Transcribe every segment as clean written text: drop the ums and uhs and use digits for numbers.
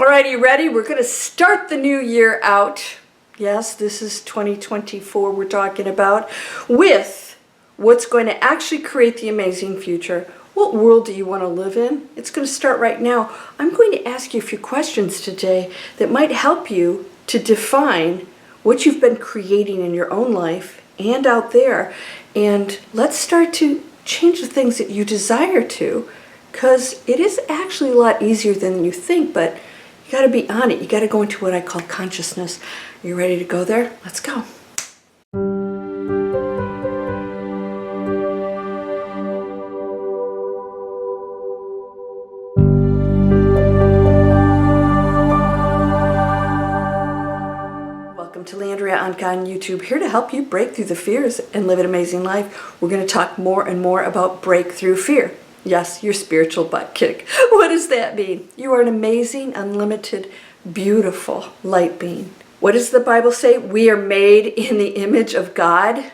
All right, you ready? We're going to start the new year out. Yes, this is 2024 we're talking about, with what's going to actually create the amazing future. What world do you want to live in? It's going to start right now. I'm going to ask you a few questions today that might help you to define what you've been creating in your own life and out there. And let's start to change the things that you desire to, because it is actually a lot easier than you think, but you got to be on it. You got to go into what I call consciousness. Are you ready to go there? Let's go. Welcome to Landria, Onkka on YouTube, here to help you break through the fears and live an amazing life. We're going to talk more and more about breakthrough fear. Yes, your spiritual butt kick. What does that mean? You are an amazing, unlimited, beautiful light being. What does the Bible say? We are made in the image of God.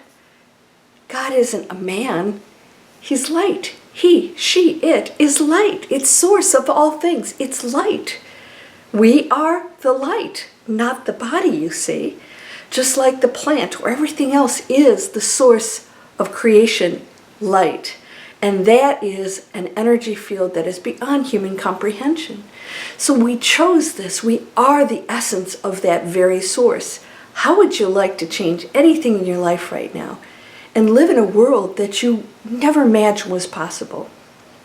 God isn't a man. He's light. He, she, it is light. It's source of all things. It's light. We are the light, not the body, you see. Just like the plant or everything else is the source of creation, light. And that is an energy field that is beyond human comprehension. So we chose this. We are the essence of that very source. How would you like to change anything in your life right now and live in a world that you never imagined was possible?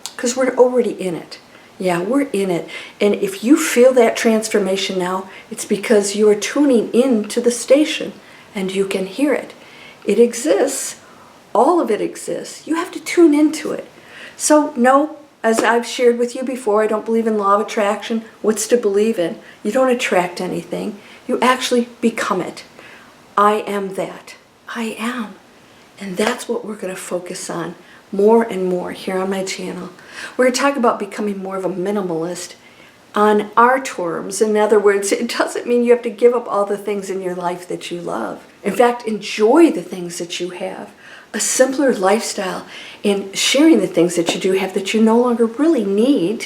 Because we're already in it. Yeah, we're in it. And if you feel that transformation now, it's because you are tuning in to the station and you can hear it. It exists. All of it exists. You have to tune into it. So no, as I've shared with you before, I don't believe in law of attraction. What's to believe in? You don't attract anything. You actually become it. I am that. I am. And that's what we're going to focus on more and more here on my channel. We're going to talk about becoming more of a minimalist on our terms. In other words, it doesn't mean you have to give up all the things in your life that you love. In fact, enjoy the things that you have. A simpler lifestyle and sharing the things that you do have that you no longer really need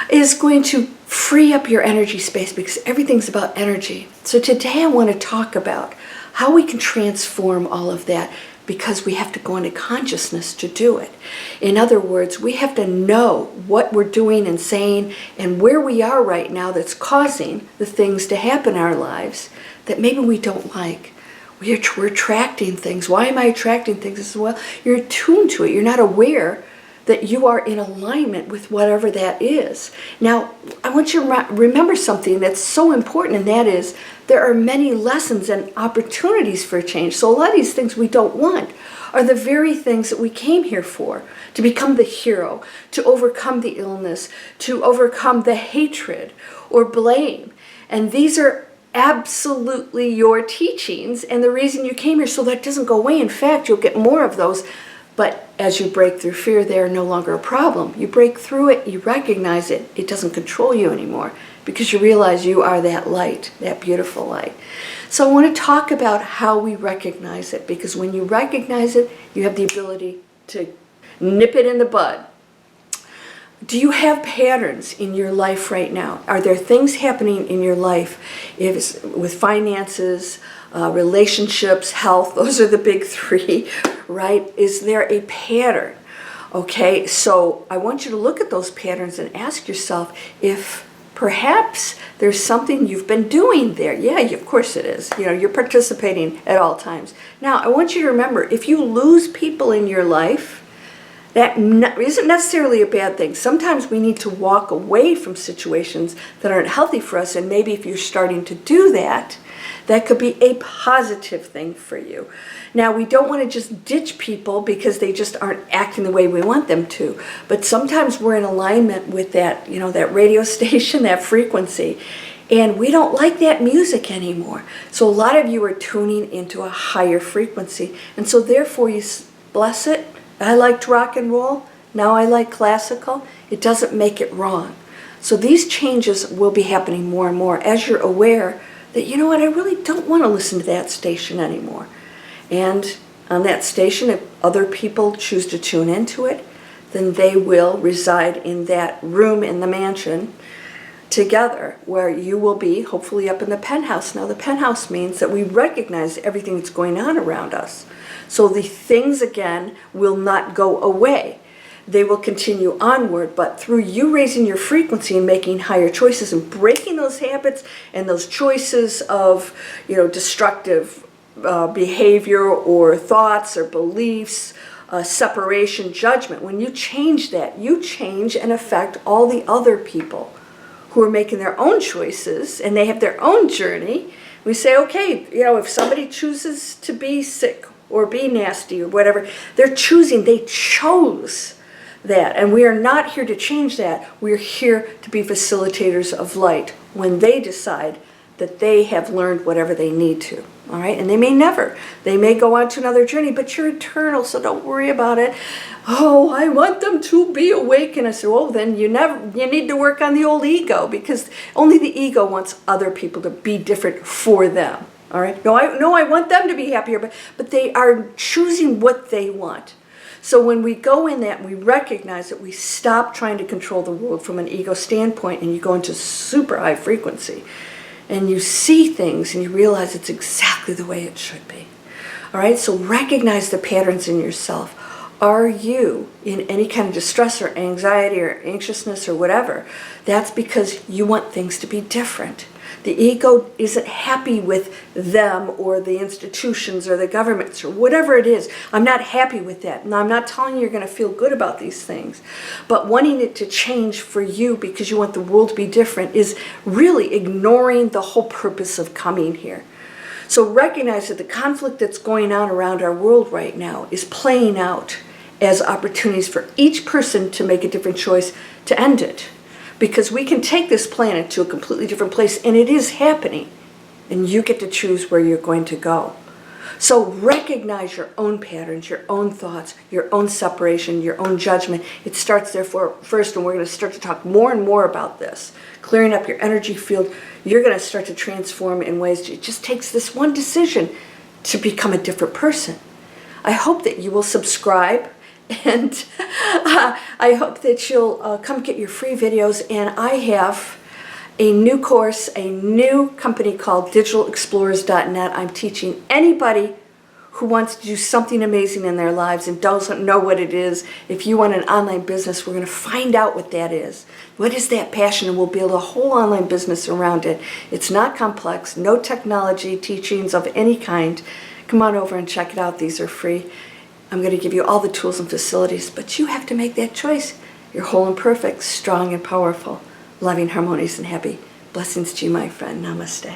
is going to free up your energy space, because everything's about energy. So today I want to talk about how we can transform all of that, because we have to go into consciousness to do it. In other words, we have to know what we're doing and saying and where we are right now that's causing the things to happen in our lives that maybe we don't like. We're attracting things. Why am I attracting things as well? You're attuned to it. You're not aware that you are in alignment with whatever that is. Now, I want you to remember something that's so important, and that is there are many lessons and opportunities for change. So a lot of these things we don't want are the very things that we came here for, to become the hero, to overcome the illness, to overcome the hatred or blame. And these are absolutely your teachings and the reason you came here, so that doesn't go away. In fact, you'll get more of those. But as you break through fear, they're no longer a problem. You break through it, you recognize it, it doesn't control you anymore, because you realize you are that light, that beautiful light. So I want to talk about how we recognize it, because when you recognize it, you have the ability to nip it in the bud. Do you have patterns in your life right now? Are there things happening in your life with finances, relationships, health? Those are the big three, right? Is there a pattern? Okay, so I want you to look at those patterns and ask yourself if perhaps there's something you've been doing there. Yeah, of course it is. You know, you're participating at all times. Now, I want you to remember, if you lose people in your life, that isn't necessarily a bad thing. Sometimes we need to walk away from situations that aren't healthy for us, and maybe if you're starting to do that, that could be a positive thing for you. Now, we don't want to just ditch people because they just aren't acting the way we want them to, but sometimes we're in alignment with that, you know, that radio station, that frequency, and we don't like that music anymore. So a lot of you are tuning into a higher frequency, and so therefore you bless it. I liked rock and roll, now I like classical. It doesn't make it wrong. So these changes will be happening more and more as you're aware that, you know what, I really don't want to listen to that station anymore. And on that station, if other people choose to tune into it, then they will reside in that room in the mansion together, where you will be hopefully up in the penthouse. Now the penthouse means that we recognize everything that's going on around us. So the things again will not go away. They will continue onward, but through you raising your frequency and making higher choices and breaking those habits and those choices of, destructive behavior or thoughts or beliefs, separation, judgment, when you change that, you change and affect all the other people who are making their own choices and they have their own journey. We say, okay, if somebody chooses to be sick or be nasty or whatever, they chose that. And we are not here to change that. We're here to be facilitators of light when they decide that they have learned whatever they need to. All right, and they may go on to another journey, but you're eternal, so don't worry about it. Oh, I want them to be awake. And I said, well, then you need to work on the old ego, because only the ego wants other people to be different for them. All right, no, I want them to be happier, but they are choosing what they want. So when we go in that, we recognize that we stop trying to control the world from an ego standpoint, and you go into super high frequency. And you see things and you realize it's exactly the way it should be. All right, so recognize the patterns in yourself. Are you in any kind of distress or anxiety or anxiousness or whatever? That's because you want things to be different. The ego isn't happy with them or the institutions or the governments or whatever it is. I'm not happy with that. Now, I'm not telling you you're going to feel good about these things, but wanting it to change for you because you want the world to be different is really ignoring the whole purpose of coming here. So recognize that the conflict that's going on around our world right now is playing out as opportunities for each person to make a different choice to end it. Because we can take this planet to a completely different place, and it is happening. And you get to choose where you're going to go. So recognize your own patterns, your own thoughts, your own separation, your own judgment. It starts there first, and we're going to start to talk more and more about this. Clearing up your energy field, you're going to start to transform in ways. It just takes this one decision to become a different person. I hope that you will subscribe. And I hope that you'll come get your free videos. And I have a new course, a new company called digitalexplorers.net. I'm teaching anybody who wants to do something amazing in their lives and doesn't know what it is. If you want an online business, we're going to find out what that is. What is that passion? And we'll build a whole online business around it. It's not complex, no technology, teachings of any kind. Come on over and check it out. These are free. I'm going to give you all the tools and facilities, but you have to make that choice. You're whole and perfect, strong and powerful, loving, harmonious, and happy. Blessings to you, my friend. Namaste.